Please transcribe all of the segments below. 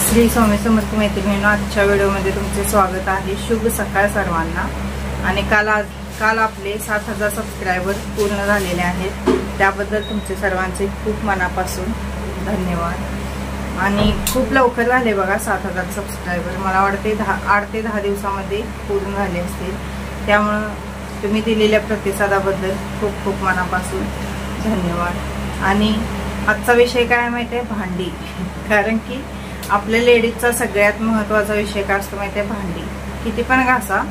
श्री स्वामी समर्थ मैत्रिणींनो, आजच्या व्हिडिओमध्ये तुमचे स्वागत आहे। शुभ सकाळ सर्वांना। आणि काल आपले 7000 सबस्क्रायबर पूर्ण झालेले आहेत, त्याबद्दल तुमचे सर्वांचे खूप मनापासून धन्यवाद। आणि खूप लवकर झाले बघा 7000 सबस्क्रायबर। मला वाटते 8 ते 10 दिवसामध्ये पूर्ण झाले असतील। त्यामुळे तुम्ही दिलेल्या प्रतिसादाबद्दल खूप खूप मनापासून धन्यवाद। आणि आजचा विषय काय माहिती आहे? भांडी। कारण की आपल्या लेडीजचा सगळ्यात महत्त्वाचा विषय काय असतो माहिती आहे? भांडी। किती पण घासा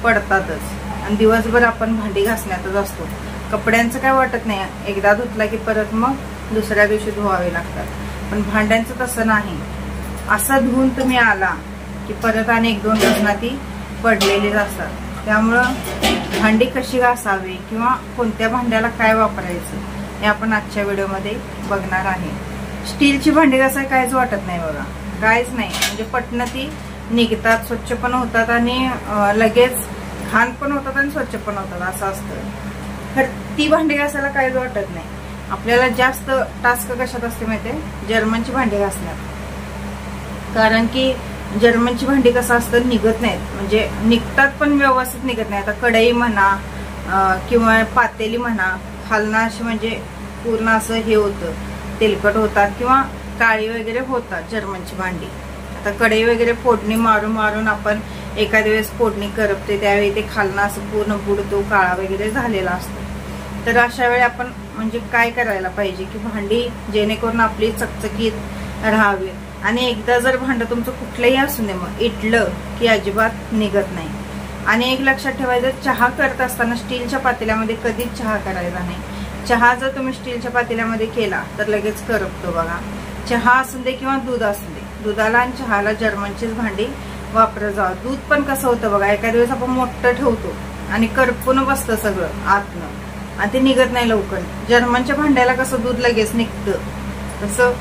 पडतातच आणि दिवसभर आपण भांडी घासण्यातच असतो। कपड्यांचं काय वाटत नाही, एकदा धुतला की परत मग दुसऱ्या दिवशी धुवावे लागतात। पण भांड्यांचं तसं नाही। असं धुवून तुम्ही आला की परत आणि 1-2 दिवसांना ती पडलेलीच असतात। त्यामुळं भांडी कशी घासावी किंवा कोणत्या भांड्याला काय वापरायचं हे आपण आजच्या व्हिडिओमध्ये बघणार आहे। स्टीलची भांडी घासाय काहीच वाटत नाही बघा, काहीच नाही। म्हणजे पटकन ती निघतात, स्वच्छ पण होतात आणि लगेच घाण पण होतात आणि स्वच्छ पण होतात, असं असतं। तर ती भांडी घासायला काहीच वाटत नाही। आपल्याला जास्त टास्क कशात असते माहितीये? जर्मनची भांडी घासण्यात। कारण की जर्मनची भांडी कसं असतं, निघत नाहीत। म्हणजे निघतात पण व्यवस्थित निघत नाही। आता कढई म्हणा किंवा पातेली म्हणा, खालना अशी म्हणजे पूर्ण असं हे होतं, तेलकट होतात किंवा काळी वगैरे होतात जर्मनची भांडी। आता कढई वगैरे फोडणी मारून मारून आपण एखाद्या वेळेस फोडणी करपते, त्यावेळी ते खालना असं पूर्ण बुडतो, काळा वगैरे झालेला असतो। तर अशा वेळी आपण म्हणजे काय करायला पाहिजे की भांडी जेणेकरून आपली चकचकीत राहावी। आणि एकदा जर भांडं तुमचं कुठलंही असू दे, मग इटलं की अजिबात निघत नाही। आणि एक लक्षात ठेवायचं, चहा करत असताना स्टीलच्या पातेल्यामध्ये कधीच चहा करायचा नाही। चहा जर तुम्ही स्टीलच्या पातेल्यामध्ये केला तर लगेच करपतो बघा। चहा असू दे किंवा दूध असू दे, दुधाला आणि चहाला जर्मनचीच भांडी वापरत जावं। दूध पण कसं होतं बघा, एखाद्या वेळेस आपण मोठं ठेवतो आणि करपून बसतं सगळं आतनं आणि ते निघत नाही लवकर। जर्मनच्या भांड्याला कसं दूध लगेच निघतं, तसं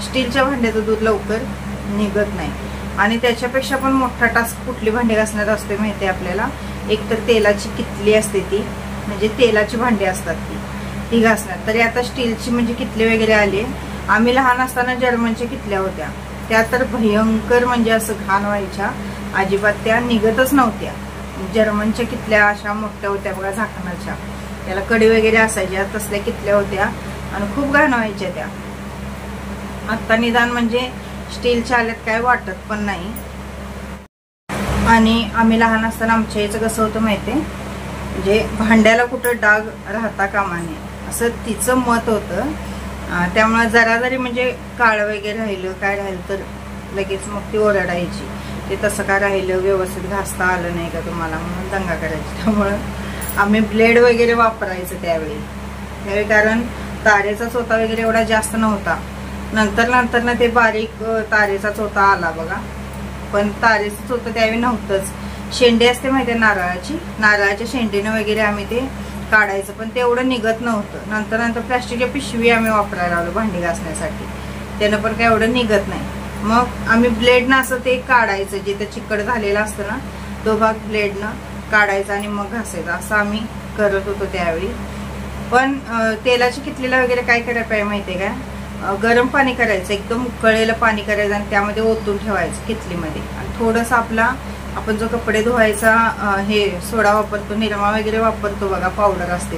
स्टीलच्या भांड्याचं दूध लवकर निघत नाही। आणि त्याच्यापेक्षा पण मोठा टास्क कुठली भांडी घासण्यात असते माहिती आहे आपल्याला? एक तर तेलाची किटली असते, ती म्हणजे तेलाची भांडी असतात ती घासण्यात। तरी आता स्टीलची म्हणजे किटली वगैरे आली। आम्ही लहान असताना जर्मनच्या किटल्या होत्या, त्या तर भयंकर म्हणजे असं घाण व्हायच्या, अजिबात त्या निघतच नव्हत्या। जर्मनच्या किटल्या अशा मोठ्या होत्या बघा, झाकणाच्या, त्याला कडी वगैरे असायच्या, तसल्या किटल्या होत्या आणि खूप घाण व्हायच्या त्या। आता निदान म्हणजे स्टीलच्या आल्यात काय वाटत पण नाही। आणि आम्ही लहान असताना आमच्या याचं कसं होतं माहितीये? म्हणजे भांड्याला कुठं डाग राहता कामा नये असं तिचं मत होतं। त्यामुळे जरा जरी म्हणजे काळं वगैरे राहिलं, काय राहिलं तर लगेच मग ती ओरडायची, ते तसं काय राहिलं, व्यवस्थित घासता आलं नाही का तुम्हाला, म्हणून दंगा करायची। त्यामुळं आम्ही ब्लेड वगैरे वापरायचं त्यावेळी, कारण तारेचा चोथा वगैरे एवढा जास्त नव्हता। नंतर ना ते बारीक तारेचा चोथा आला बघा, पण तारेचं चोथा त्यावेळी नव्हतंच। शेंडी असते माहिती आहे नारळाची, नारळाच्या शेंडीनं वगैरे आम्ही ते काढायचं, पण ते एवढं निघत नव्हतं। नंतर प्लास्टिकच्या पिशवी आम्ही वापरायला लागलो भांडी घासण्यासाठी, त्यानं पण काय एवढं निघत नाही। मग आम्ही ब्लेडनं असं ते काढायचं, जिथं चिकट झालेलं असतं ना तो भाग ब्लेडनं काढायचा आणि मग घासायचा, असं आम्ही करत होतो त्यावेळी। पण तेलाची किटलीला वगैरे काय करायला पाहिजे माहितीये का? गरम पाणी करायचं, एकदम उकळलेलं पाणी करायचं आणि त्यामध्ये ओतून ठेवायचं किटलीमध्ये। आणि थोडंसं आपण जो कपडे धुवायचा हे सोडा वापरतो, निरमा वगैरे वापरतो बघा, पावडर असते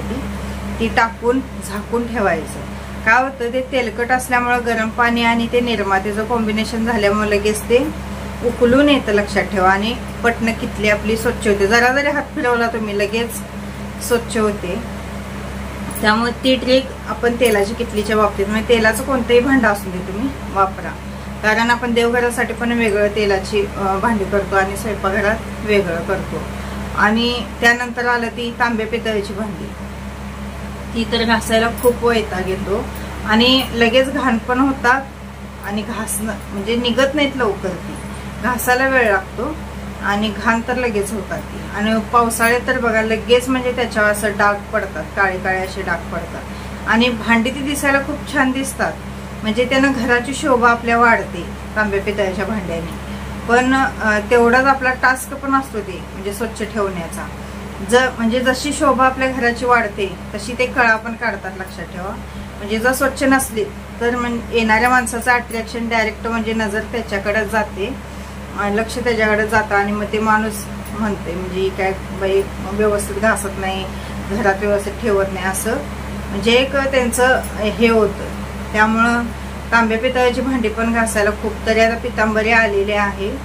ती टाकून झाकून ठेवायचं। काय होतं, ते तेलकट असल्यामुळं गरम पाणी आणि ते निरमा त्याचं कॉम्बिनेशन झाल्यामुळे लगेच ते उकलून येतं, लक्षात ठेवा। आणि पटकन किटली आपली स्वच्छ होते, जरा जरी हात फिरवला तुम्ही लगेच स्वच्छ होते। त्यामुळे ती ट्रिक आपण तेलाची किटलीच्या बाबतीत, म्हणजे तेलाचं कोणतंही भांडं असू दे तुम्ही वापरा। कारण आपण देवघरासाठी पण वेगळं तेलाची भांडी करतो आणि स्वयंपाकघरात वेगळं करतो। आणि त्यानंतर आलं ती तांबे पितळेची भांडी, ती तर घासायला खूप वैताग येतो आणि लगेच घाण पण होतात आणि घासणं म्हणजे निघत नाहीत लवकर, ती घासायला वेळ लागतो आणि घाण तर लगेच होतात ती। आणि पावसाळ्यात तर बघा लगेच म्हणजे त्याच्यावर असं डाग पडतात, काळे काळे असे डाग पडतात। आणि भांडी ती दिसायला खूप छान दिसतात, म्हणजे त्यानं घराची शोभा आपल्या वाढते तांबे पितळेच्या भांड्याने। पण तेवढाच आपला टास्क पण असतो ते म्हणजे स्वच्छ ठेवण्याचा। म्हणजे जशी शोभा आपल्या घराची वाढते तशी ते कळा पण काढतात, लक्षात ठेवा। म्हणजे जर स्वच्छ नसली तर येणाऱ्या माणसाचं अट्रॅक्शन डायरेक्ट म्हणजे नजर त्याच्याकडे जाते, लक्ष त्याच्याकडे जातं आणि मग ते माणूस म्हणते म्हणजे काय बाई व्यवस्थित घासत नाही, घरात व्यवस्थित ठेवत नाही, असं म्हणजे एक त्यांचं हे होतं. त्यामुळं तांब्या पितळाची भांडी पण घासायला खूप तरी आता पितांबरी आलेले आहे.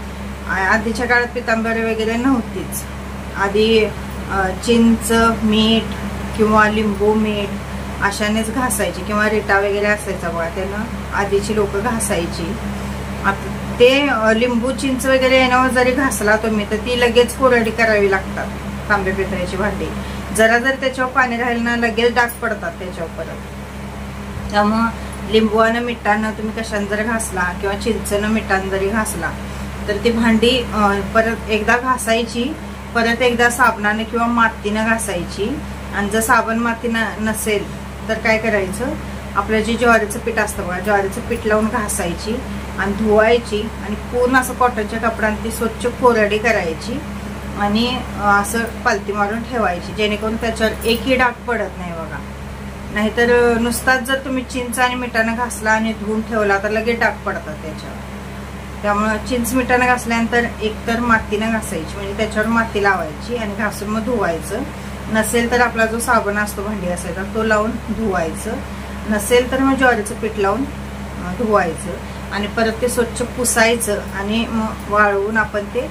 आधीच्या काळात पितांबरी वगैरे नव्हतीच. आधी चिंच मीठ किंवा लिंबू मीठ अशानेच घासायची किंवा रिटा वगैरे असायचा बघा, त्यानं आधीची लोक घासायची. आता ते लिंबू चिंच वगैरे येण्यावर जरी घासला तुम्ही तर ती लगेच कोरडी करावी लागतात तांब्या पितळाची भांडी. जरा जर त्याच्यावर पाणी राहिलं ना लगेच डाग पडतात त्याच्यावर परत. त्यामुळं लिंबू आणि मिठानं तुम्ही कशाने जर घासला किंवा चिंचनं मिठानं जरी घासला तर ती भांडी परत एकदा घासायची, परत एकदा साबणाने किंवा मातीनं घासायची. आणि जर साबण माती नसेल तर काय करायचं, आपलं जे ज्वारीचं पीठ असतं बघा, ज्वारीचं पीठ लावून घासायची आणि धुवायची आणि पूर्ण असं कॉटनच्या कपड्याने ती स्वच्छ कोरडी करायची आणि असं पालती मारून ठेवायची, जेणेकरून त्याच्यावर एकही डाग पडत नाही बघा. नाहीतर नुसताच जर तुम्ही चिंच आणि मिठानं घासला आणि धुवून ठेवला तर लगेच डाग पडतात त्याच्यावर. त्यामुळं चिंच मिठानं घासल्यानंतर एकतर मातीनं घासायची, म्हणजे त्याच्यावर माती लावायची आणि घासून मग धुवायचं. नसेल तर आपला जो साबण असतो भांडी घासायचा तो लावून धुवायचं, नसेल तर मग ज्वारीचं पीठ लावून धुवायचं आणि परत ते स्वच्छ पुसायचं आणि मग वाळवून आपण ते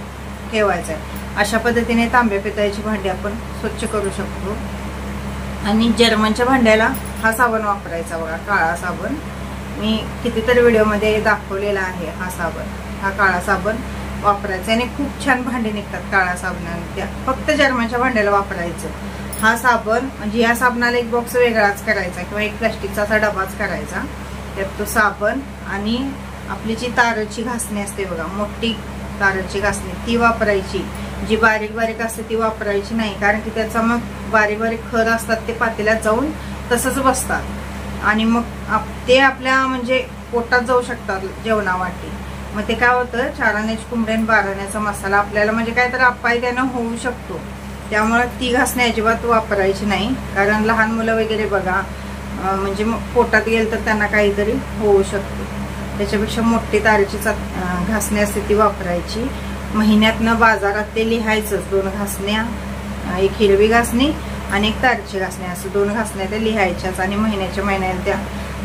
ठेवायचं. अशा पद्धतीने तांब्या पितळाची भांडी आपण स्वच्छ करू शकतो. आणि जर्मनच्या भांड्याला हा साबण वापरायचा बघा, काळा साबण. मी कितीतरी व्हिडिओमध्ये दाखवलेला आहे हा साबण, हा काळा साबण वापरायचा आणि खूप छान भांडी निघतात काळ्या साबणाने. त्या फक्त जर्मनच्या भांड्याला वापरायचं हा साबण. म्हणजे या साबणाला एक बॉक्स वेगळाच करायचा किंवा एक प्लास्टिकचा असा डबाच करायचा, त्यात तो साबण आणि आपली जी ताराची घासणी असते बघा, मोठी ताराची घासणी ती वापरायची. जी बारीक बारीक असते ती वापरायची नाही, कारण की त्याचा मग बारीक बारीक खर असतात ते पातेल्यात जाऊन तसंच बसतात आणि मग ते आपल्या म्हणजे पोटात जाऊ शकतात जेवणावाटी. मग ते काय होतं, 4 आण्याची कोंबडी आणि 12 आण्याचा मसाला आपल्याला म्हणजे काय तर अपाय त्यानं होऊ शकतो. त्यामुळे ती घासणी अजिबात वापरायची नाही, कारण लहान मुलं वगैरे बघा म्हणजे मग पोटात गेलं तर त्यांना काहीतरी होऊ शकतो. त्याच्यापेक्षा मोठी तारेची घासणी असते ती वापरायची. महिन्यातनं बाजारात ते लिहायचंच 2 घासण्या, एक हिरवी घासणी आणि एक तारेची घासणी, असं 2 घासण्या त्या लिहायच्याच आणि महिन्याला त्या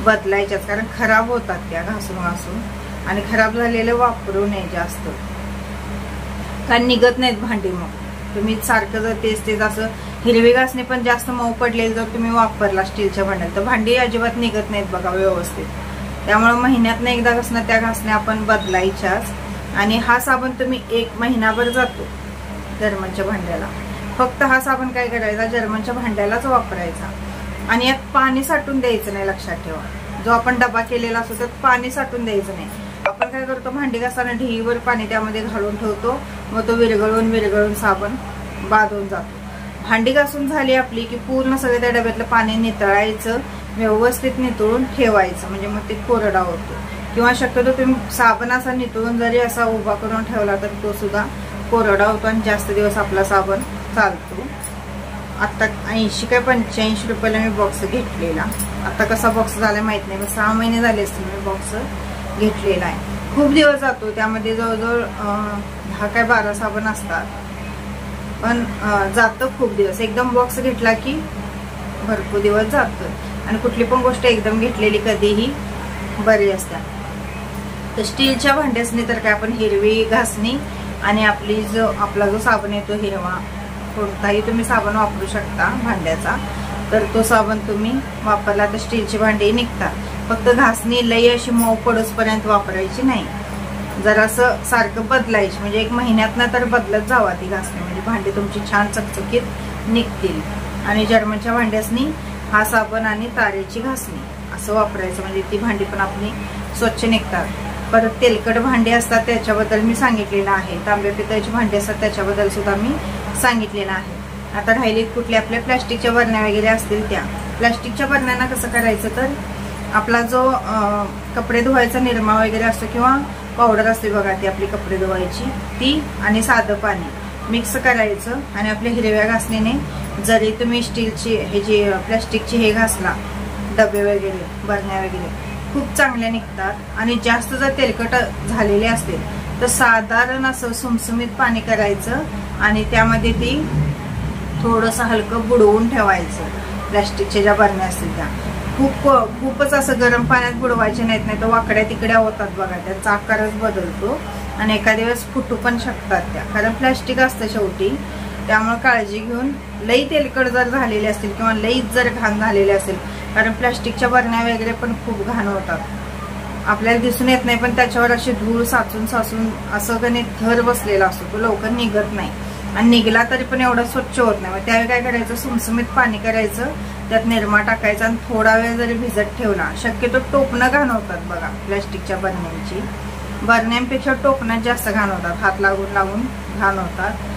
बदलायच्याच, कारण खराब होतात त्या घासून घासून. आणि खराब झालेलं वापरू नये जास्त, कारण निघत नाहीत भांडी. मग तुम्ही सारखं जर तेच असं हिरवी घासणी पण जास्त मऊ पडलेली जर तुम्ही वापरला स्टीलच्या भांड्यात तर भांडी अजिबात निघत नाहीत बघा व्यवस्थित. त्यामुळे महिन्यातनं एकदा घासणं त्या घासण्या आपण बदलायच्याच. आणि हा साबण तुम्ही 1 महिनाभर जातो जर्मनच्या भांड्याला. फक्त हा साबण काय करायचा, जर्मनच्या भांड्यालाच वापरायचा आणि यात पाणी साठून द्यायचं नाही. लक्षात ठेवा, जो आपण डबा केलेला असतो त्यात पाणी साठून द्यायचं नाही. आपण काय करतो, भांडी घासताना ढीवर पाणी त्यामध्ये घालून ठेवतो, मग तो विरघळून साबण बाधून जातो. भांडी घासून झाली आपली की पूर्ण सगळं त्या डब्यातलं पाणी नितळायचं, व्यवस्थित नितळून ठेवायचं, म्हणजे मग ते कोरडा होतो. किंवा शक्यतो तुम्ही साबण असा नितळून जरी असा उभा करून ठेवला तर तो सुद्धा कोरडा होतो आणि जास्त दिवस आपला साबण चालतो. आता 80 काय 85 रुपयाला मी बॉक्स घेतलेला. आता कसा बॉक्स झाला माहित नाही, 6 महिने झाले असतील मी बॉक्स घेतलेला आहे. खूप दिवस जातो, त्यामध्ये जवळजवळ 10 काय 12 साबण असतात, पण जातं खूप दिवस. एकदम बॉक्स घेतला की भरपूर दिवस जातं आणि कुठली पण गोष्ट एकदम घेतलेली कधीही बरी असते. तर स्टीलच्या भांड्यासनी तर काय आपण हिरवी घासणी आणि आपला जो साबण येतो हिरवा, कोणताही तुम्ही साबण वापरू शकता भांड्याचा, तर तो साबण तुम्ही वापरला तर स्टीलची भांडी निघतात. फक्त घासणी लई अशी मऊ पडूसपर्यंत वापरायची नाही, जरासं सारखं बदलायची. म्हणजे 1 महिन्यातनं तर बदलत जावा ती घासणी, म्हणजे भांडी तुमची छान चकचकीत निघतील. आणि जर्मनच्या भांड्यासनी हा साबण आणि तारेची घासणी असं वापरायचं, म्हणजे ती भांडी पण आपली स्वच्छ निघतात. परत तेलकट भांडी असतात त्याच्याबद्दल मी सांगितलेलं आहे, तांब्या पितळाची भांडी असतात त्याच्याबद्दल सुद्धा मी सांगितलेलं आहे. आता राहिलीत कुठल्या आपल्या प्लास्टिकच्या बरण्या वगैरे असतील त्या. प्लास्टिकच्या बरण्यांना कसं करायचं, तर आपला जो कपडे धुवायचा निरमा वगैरे असतो किंवा पावडर असते बघा, ती आपली कपडे धुवायची ती आणि साधं पाणी मिक्स करायचं आणि आपल्या हिरव्या घासणीने जरी तुम्ही स्टीलची हे जी प्लास्टिकची हे घासला डबे वगैरे बरण्या वगैरे खूप चांगल्या निघतात। आणि जास्त जर तेलकट झालेले असतील तर साधारण असं सुमसुमीत पाणी करायचं आणि त्यामध्ये ती थोडंसं हलकं बुडवून ठेवायचं। प्लास्टिकच्या ज्या बरण्या असतील त्या खूपच असं गरम पाण्यात बुडवायचे नाहीत, नाही तर वाकड्या तिकड्या होतात बघा, त्यांचा आकारच बदलतो आणि एखाद्या वेळेस फुटू पण शकतात त्या, कारण प्लास्टिक असतं शेवटी। त्यामुळे काळजी घेऊन, लई तेलकट जर झालेले असतील किंवा लईच जर घाण झालेले असेल, कारण प्लास्टिकच्या बरण्या वगैरे पण खूप घाण होतात, आपल्याला दिसून येत नाही पण त्याच्यावर अशी धूळ साचून साचून असं कधी थर बसलेला असतो, तो लवकर निघत नाही आणि निघला तरी पण एवढं स्वच्छ होत नाही। मग त्यावेळी काय करायचं, सुमसुमीत पाणी करायचं, त्यात निरमा टाकायचा आणि थोडा वेळ जरी भिजत ठेवला, शक्यतो टोपणं घाण होतात बघा प्लास्टिकच्या बरण्यांची, बरण्यांपेक्षा टोपणात जास्त घाण होतात, हात लागून लागून घाण होतात।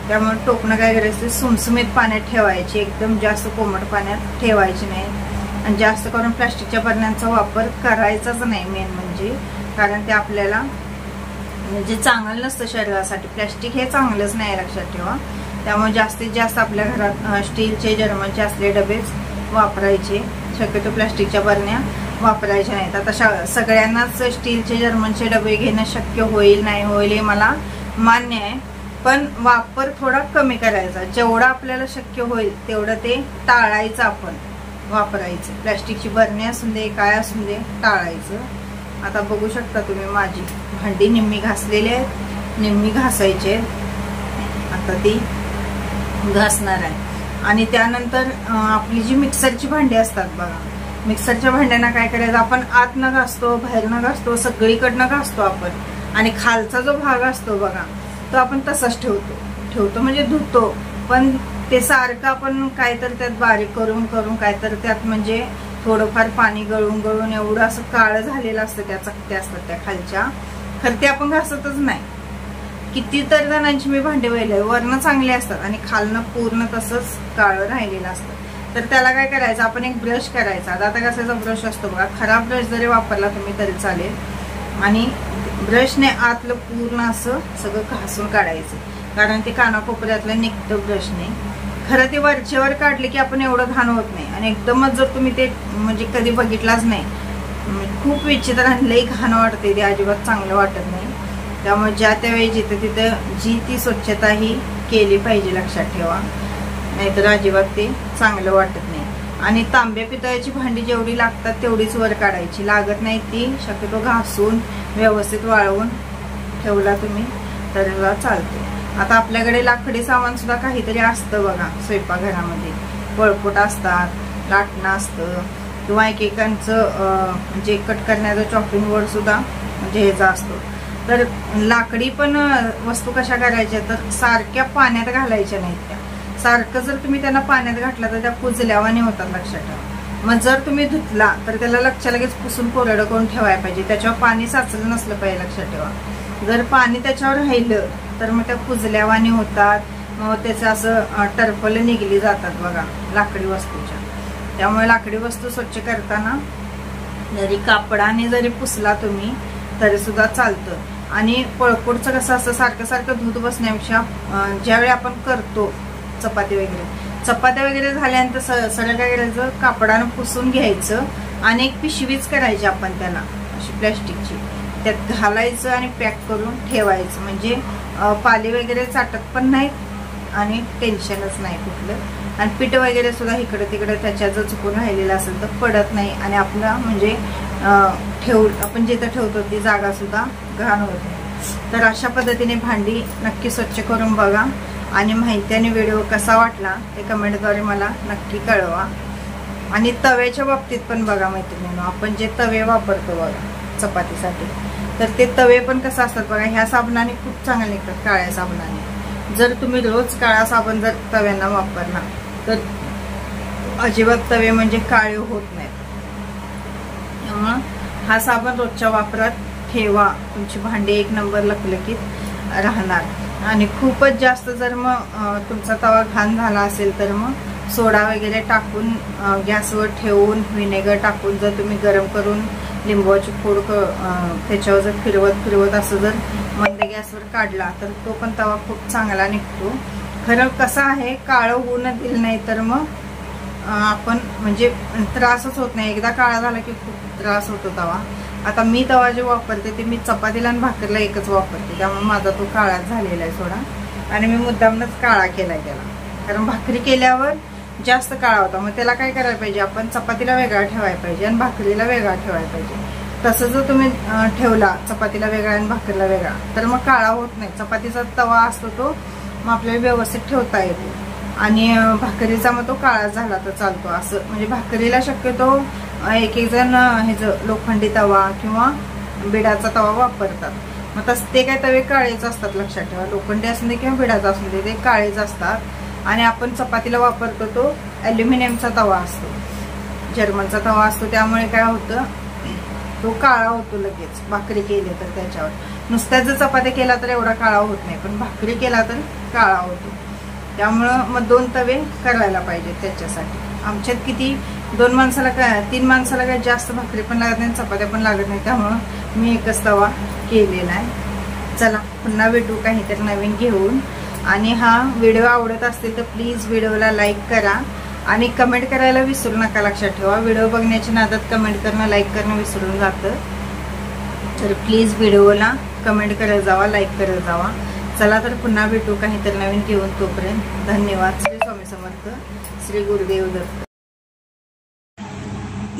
त्यामुळे टोपणं काय करायचं, सुमसुमीत पाण्यात ठेवायची, एकदम जास्त कोमट पाण्यात ठेवायची नाही आणि जास्त करून प्लास्टिकच्या बरण्यांचा वापर करायचाच नाही मेन म्हणजे, कारण ते आपल्याला म्हणजे चांगलं नसतं शरीरासाठी, प्लास्टिक हे चांगलंच नाही लक्षात ठेवा। त्यामुळे जास्तीत जास्त आपल्या घरात स्टीलचे जर्मनचे असले डबेच वापरायचे, शक्यतो प्लास्टिकच्या बरण्या वापरायच्या नाहीत। आता सगळ्यांनाच स्टीलचे जर्मनचे डबे घेणं शक्य होईल नाही होईल हे मला मान्य आहे, पण वापर थोडा कमी करायचा, जेवढा आपल्याला शक्य होईल तेवढं ते टाळायचं, आपण वापरायचं। प्लास्टिकची बरणी असून दे काय असून दे टाळायचं। आता बघू शकता तुम्ही माझी भांडी निम्मी घासलेली आहेत, निम्मी घासायचे, आता ती घासणार आहे। आणि त्यानंतर आपली जी मिक्सरची भांडी असतात बघा, मिक्सरच्या भांड्यांना काय करायचं, आपण आत न घासतो बाहेर न घासतो सगळीकडनं घासतो आपण, आणि खालचा जो भाग असतो बघा तो आपण तसाच ठेवतो म्हणजे धुतो, पण ते सारखं आपण काहीतरी त्यात बारीक करून करून काहीतरी त्यात म्हणजे थोडंफार पाणी गळून गळून एवढं असं काळं झालेलं असतं, त्या चकत्या असतात त्या खालच्या, खरं ते आपण घासतच नाही। कितीतरी जणांची मी भांडी पाहिले, वरनं चांगले असतात आणि खालनं पूर्ण तसंच काळं राहिलेलं असतं। तर त्याला काय करायचं, आपण एक ब्रश करायचा, दाता घासायचा ब्रश असतो बघा, खराब ब्रश जरी वापरला तुम्ही तरी चालेल, आणि ब्रशने आतलं पूर्ण असं सगळं घासून काढायचं, कारण ते कानाकोपऱ्यातलं निघतं ब्रशने। खरं ते वरचेवर काढले की आपण एवढं घाण होत नाही, आणि एकदमच जर तुम्ही ते म्हणजे कधी बघितलाच नाही, खूप विचित्र आणि लई घाण वाटते, ते अजिबात चांगलं वाटत नाही। त्यामुळे ज्या त्यावेळी जिथे तिथं जी ती स्वच्छता ही केली पाहिजे, लक्षात ठेवा, नाहीतर अजिबात ते चांगलं वाटत नाही। आणि तांब्या पितळाची भांडी जेवढी लागतात तेवढीच वर काढायची, लागत नाही ती शक्यतो घासून व्यवस्थित वाळवून ठेवला तुम्ही तर चालते। आता आपल्याकडे लाकडी सामान सुद्धा काहीतरी असतं बघा स्वयंपाकघरामध्ये, पळपूट असतात, लाटणं असतं, किंवा एकेकांचं जे कट करण्याचं चॉपिंग बोर्ड सुद्धा म्हणजे ह्याचा असतो। तर लाकडी पण वस्तू कशा करायच्या, तर सारख्या पाण्यात घालायच्या नाहीत त्या, सारखं जर तुम्ही त्यांना पाण्यात घातला तर त्या कुजल्यावाने होतात, लक्षात ठेवा। मग जर तुम्ही धुतला तर त्याला लगेच पुसून कोरडं करून ठेवायला पाहिजे, त्याच्यावर पाणी साचलं नसलं पाहिजे, लक्षात ठेवा। जर पाणी त्याच्यावर राहिलं तर मग त्या कुजल्यावाने होतात, मग त्याचं असं टरफलं निघली जातात बघा लाकडी वस्तूच्या। त्यामुळे लाकडी वस्तू स्वच्छ करताना जरी कापडाने जरी पुसला तुम्ही तरी सुद्धा चालतं। आणि पळपूटचं कसं असतं, सारखं सारखं धुत बसण्यापेक्षा ज्यावेळी आपण करतो चपात्या वगैरे झाल्यानंतर सरळ काय करायचं, कापडानं पुसून घ्यायचं आणि एक पिशवीच करायची आपण त्याला अशी प्लॅस्टिकची, त्यात घालायचं आणि पॅक करून ठेवायचं, म्हणजे पाले वगैरे चाटत पण नाहीत आणि टेन्शनच नाही कुठलं। आणि पीठ वगैरे सुद्धा इकडे तिकडे त्याच्या जर चुकून राहिलेलं असेल तर पडत नाही, आणि आपला म्हणजे आपण जिथं ठेवतो ती जागा सुद्धा घाण होत नाही। तर अशा पद्धतीने भांडी नक्की स्वच्छ करून बघा, आणि माहिती आणि व्हिडिओ कसा वाटला ते कमेंटद्वारे मला नक्की कळवा। आणि तव्याच्या बाबतीत पण बघा मैत्रिणींनो, आपण जे तवे वापरतो बघा चपातीसाठी, तर ते तवे पण कसं असतात बघा, ह्या साबणाने खूप चांगले निघतात, काळ्या साबणाने। जर तुम्ही रोज काळा साबण जर तव्यांना वापरला तर अजिबात तवे म्हणजे काळे होत नाहीत। त्यामुळं हा साबण रोजच्या वापरात ठेवा, तुमची भांडी एक नंबर लकलकीत राहणार। आणि खूपच जास्त जर मग तुमचा तवा घाण झाला असेल तर मग सोडा वगैरे टाकून गॅसवर ठेवून व्हिनेगर टाकून जर तुम्ही गरम करून लिंबाची फोड त्याच्यावर जर फिरवत असं जर मंद गॅसवर काढला तर तो पण तवा खूप चांगला निघतो। खरं कसं आहे, काळं होऊन दिलं नाही तर मग आपण म्हणजे त्रासच होत नाही. एकदा काळा झाला की खूप त्रास होतो तवा. आता मी तवा जे वापरते ते मी चपातीला आणि भाकरीला एकच वापरते, त्यामुळे माझा तो काळाच झालेला आहे थोडा. आणि मी मुद्दामच काळा केलाय त्याला, कारण भाकरी केल्यावर जास्त काळा होता. मग त्याला काय करायला पाहिजे, आपण चपातीला वेगळा ठेवायला पाहिजे आणि भाकरीला वेगळा ठेवायला पाहिजे. तसं जर तुम्ही ठेवला चपातीला वेगळा आणि भाकरीला वेगळा तर मग काळा होत नाही. चपातीचा तवा असतो तो मग आपल्याला व्यवस्थित ठेवता येतो आणि भाकरीचा मग तो काळा झाला तर चालतो. असं म्हणजे भाकरीला शक्यतो एक एक जण ह्याचं लोखंडी तवा किंवा बिडाचा तवा वापरतात. मग तसं ते काय तवे काळेच असतात, लक्षात ठेवा. लोखंडी असू दे किंवा बिडाचा असू दे ते काळेच असतात. आणि आपण चपातीला वापरतो तो ॲल्युमिनियमचा तवा असतो, जर्मनचा तवा असतो. त्यामुळे काय होतं, तो काळा होतो लगेच भाकरी केली तर. त्याच्यावर नुसत्या जर चपात्या केला तर एवढा काळा होत नाही, पण भाकरी केला तर काळा होतो. त्यामुळं मग 2 तवे करायला पाहिजेत त्याच्यासाठी. आमच्यात किती 2 माणसाला काय 3 माणसाला काय जास्त भाकरी पण लागत नाही, चपात्या पण लागत नाही. त्यामुळं मी एकच तवा केलेला आहे. चला पुन्हा भेटू काहीतरी नवीन घेऊन. आणि हा व्हिडिओ आवडत असेल तर प्लीज व्हिडिओला लाईक करा आणि कमेंट करायला विसरू नका. लक्षात ठेवा, व्हिडिओ बघण्याच्या नादात कमेंट करणं लाईक करणं विसरून जातं. तर प्लीज व्हिडिओला कमेंट करत जावा, लाईक करत जावा. चला तर पुन्हा भेटू काहीतरी नवीन घेऊन. तोपर्यंत धन्यवाद. श्री स्वामी समर्थ, श्री गुरुदेव दत्त.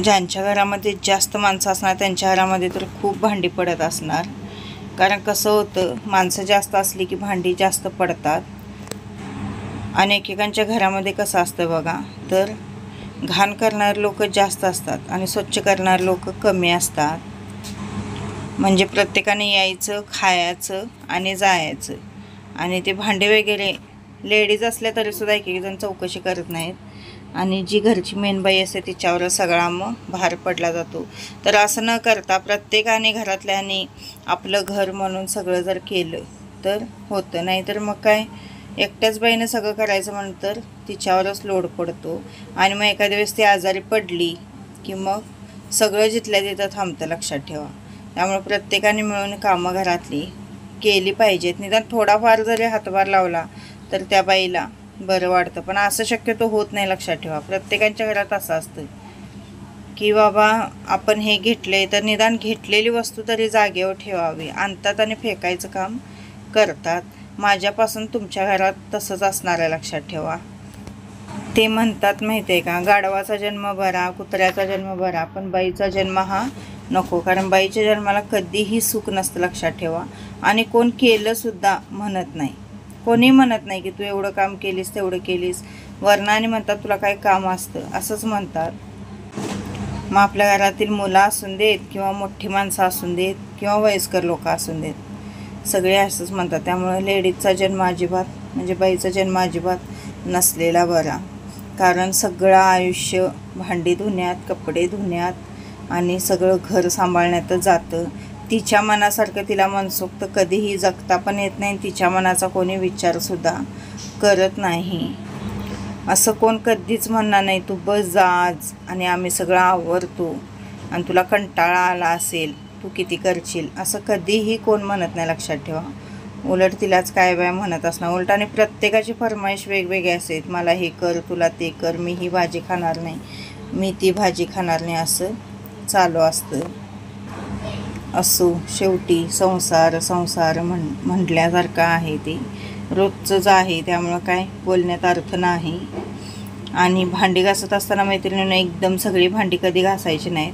ज्यांच्या घरामध्ये जास्त माणसं असणार त्यांच्या घरामध्ये तर खूप भांडी पडत असणार. कारण कसं होतं, माणसं जास्त असली की भांडी जास्त पडतात. आणि एकेकांच्या घरामध्ये कसं असतं बघा, तर घाण करणारे लोक जास्त असतात आणि स्वच्छ करणारे लोक कमी असतात. म्हणजे प्रत्येकाने यायचं, खायचं आणि जायचं. आणि ते भांडे वगैरे लेडीज असल्या तरीसुद्धा एक एक जण चौकशी करत नाहीत. आणि जी घरची मेनबाई असते तिच्यावर सगळा मग भार पडला जातो. तर असं न करता प्रत्येकाने घरातल्यानी आपलं घर म्हणून सगळं जर केलं तर होतं. नाहीतर मग काय एकट्याच बाईनं सगळं करायचं म्हणून तर तिच्यावरच लोड पडतो. आणि मग एखाद्या वेळेस ती आजारी पडली की मग सगळं जिथल्या तिथं थांबतं. लक्षात ठेवा. त्यामुळे प्रत्येकाने मिळून कामं घरातली केली पाहिजेत. निदान थोडाफार जरी हातभार लावला तर त्या बाईला बरं वाटतं. पण असं शक्यतो होत नाही. लक्षात ठेवा, प्रत्येकाच्या घरात असं असतं की बाबा आपण हे घेतले तर निदान घेतलेली वस्तू तरी जागेवर ठेवावी. आणतात आणि फेकायचं काम करतात. माझ्यापासून तुमच्या घरात तसंच असणार आहे. लक्षात ठेवा. ते म्हणतात माहिती आहे का, गाढवाचा जन्म बरा, कुत्र्याचा जन्म बरा, पण बाईचा जन्म हा नको. कारण बाईच्या जन्माला कधीही सुख नसतं. लक्षात ठेवा. आणि कोण केलं सुद्धा म्हणत नाही, कोणी म्हणत नाही की तू एवढं काम केलीस तेवढं केलीस. वर्णाने म्हणतात तुला काय काम असतं, असंच म्हणतात. मग आपल्या घरातील मुलं असून देत किंवा मोठी माणसं असून देत किंवा वयस्कर लोक असून देत, सगळे असंच म्हणतात. त्यामुळे लेडीजचा जन्म अजिबात म्हणजे बाईचा जन्म अजिबात नसलेला बरा. कारण सगळं आयुष्य भांडी धुण्यात, कपडे धुण्यात आणि सगळं घर सांभाळण्यातच जातं. तिच्या मनासारखं तिला मनसोक्त कधीही जगता पण येत नाही. तिच्या मनाचा कोणी विचारसुद्धा करत नाही. असं कोण कधीच म्हणणार नाही तू बस जा आज आणि आम्ही सगळं आवरतो आणि तुला कंटाळा आला असेल तू किती करशील, असं कधीही कोण म्हणत नाही. लक्षात ठेवा. उलट तिलाच काय बाय म्हणत असणार. उलट आणि प्रत्येकाची फरमाईश वेगवेगळी असते. मला हे कर, तुला ते कर, मी ही भाजी खाणार नाही, मी ती भाजी खाणार नाही, असं चालू असतं. असो शेवटी संसार म्हटल्यासारखं आहे. ते रोजचंच आहे. त्यामुळं काय बोलण्यात अर्थ नाही. आणि भांडी घासत असताना मैत्रिणीनं एकदम सगळी भांडी कधी घासायची नाहीत.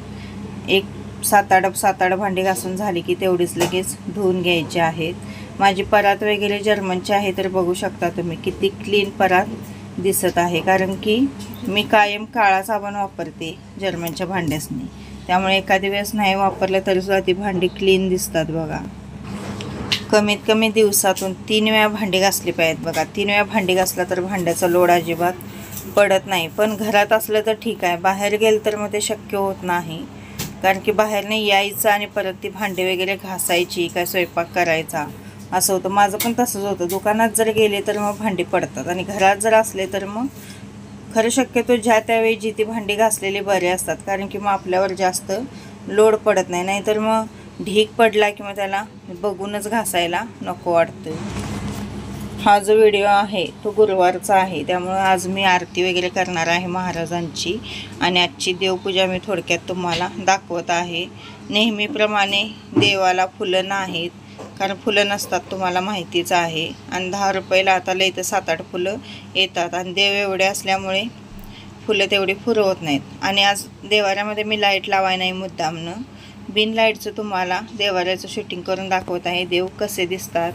एक 7-8 भांडी घासून झाली की तेवढीच लगेच धुवून घ्यायची आहेत. माझी परात वगैरे जर्मनची आहे तर बघू शकता तुम्ही किती क्लीन परात दिसत आहे. कारण की मी कायम काळा साबण वापरते जर्मनच्या भांड्यासनी. त्यामुळे एखाद्या वेळेस नाही वापरलं तरीसुद्धा ती भांडी क्लीन दिसतात बघा. कमीत कमी दिवसातून 3 वेळा भांडी घासली पाहिजेत बघा. 3 वेळा भांडी घासला तर भांड्याचा लोड अजिबात पडत नाही. पण घरात असलं तर ठीक आहे, बाहेर गेलं तर मग ते शक्य होत नाही. कारण की बाहेरने यायचं आणि परत ती भांडी वगैरे घासायची, काय स्वयंपाक करायचा असं होतं. माझं पण तसंच होतं. दुकानात जर गेले तर मग भांडी पडतात आणि घरात जर असले तर मग खरं शक्यतो ज्या त्यावेळी जी ती भांडी घासलेली बरे असतात. कारण की मग आपल्यावर जास्त लोड पडत नाही. नाहीतर मग, हा जो व्हिडिओ आहे तो गुरुवारचा आहे, त्यामुळे आज मी आरती वगैरे करणार आहे महाराजांची आणि आजची देवपूजा मी थोडक्यात तुम्हाला दाखवत आहे। नेहमीप्रमाणे देवाला फुलं नाहीत, कारण फुलं नसतात तुम्हाला माहितीच आहे, आणि 10 रुपयाला आता लय तर 7-8 फुलं येतात आणि देव एवढे असल्यामुळे फुलं तेवढी पुरवत नाहीत। आणि आज देवाऱ्यामध्ये मी लाईट लावाय नाही मुद्दामनं, बिन लाईटचं तुम्हाला देवाऱ्याचं शूटिंग करून दाखवत आहे। देव कसे दिसतात,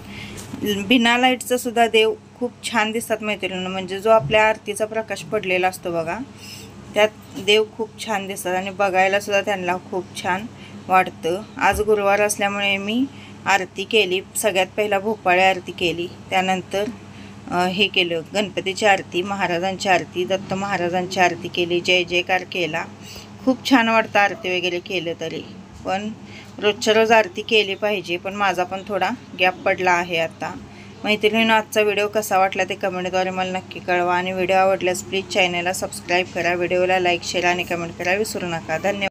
बिना लाईटचं सुद्धा देव खूप छान दिसतात मैत्रिणींनो। म्हणजे जो आपल्या आरतीचा प्रकाश पडलेला असतो बघा, त्यात देव खूप छान दिसतात आणि बघायला सुद्धा त्यांना खूप छान वाटतं। आज गुरुवार असल्यामुळे मी आरती केली, सगळ्यात पहिला भोपाळी आरती केली, त्यानंतर हे केलं गणपतीची आरती, महाराजांची आरती, दत्त महाराजांची आरती केली, जय जयकार केला। खूप छान वाटतं आरती वगैरे केलं तरी, पण रोजच्या रोज आरती केली पाहिजे, पण माझा पण थोडा गॅप पडला आहे आता। मैत्रिणींनो, आजचा व्हिडिओ कसा वाटला ते कमेंटद्वारे मला नक्की कळवा आणि व्हिडिओ आवडल्यास प्लीज चॅनलला सबस्क्राईब करा, व्हिडिओला लाईक शेअर आणि कमेंट करा विसरू नका। धन्यवाद।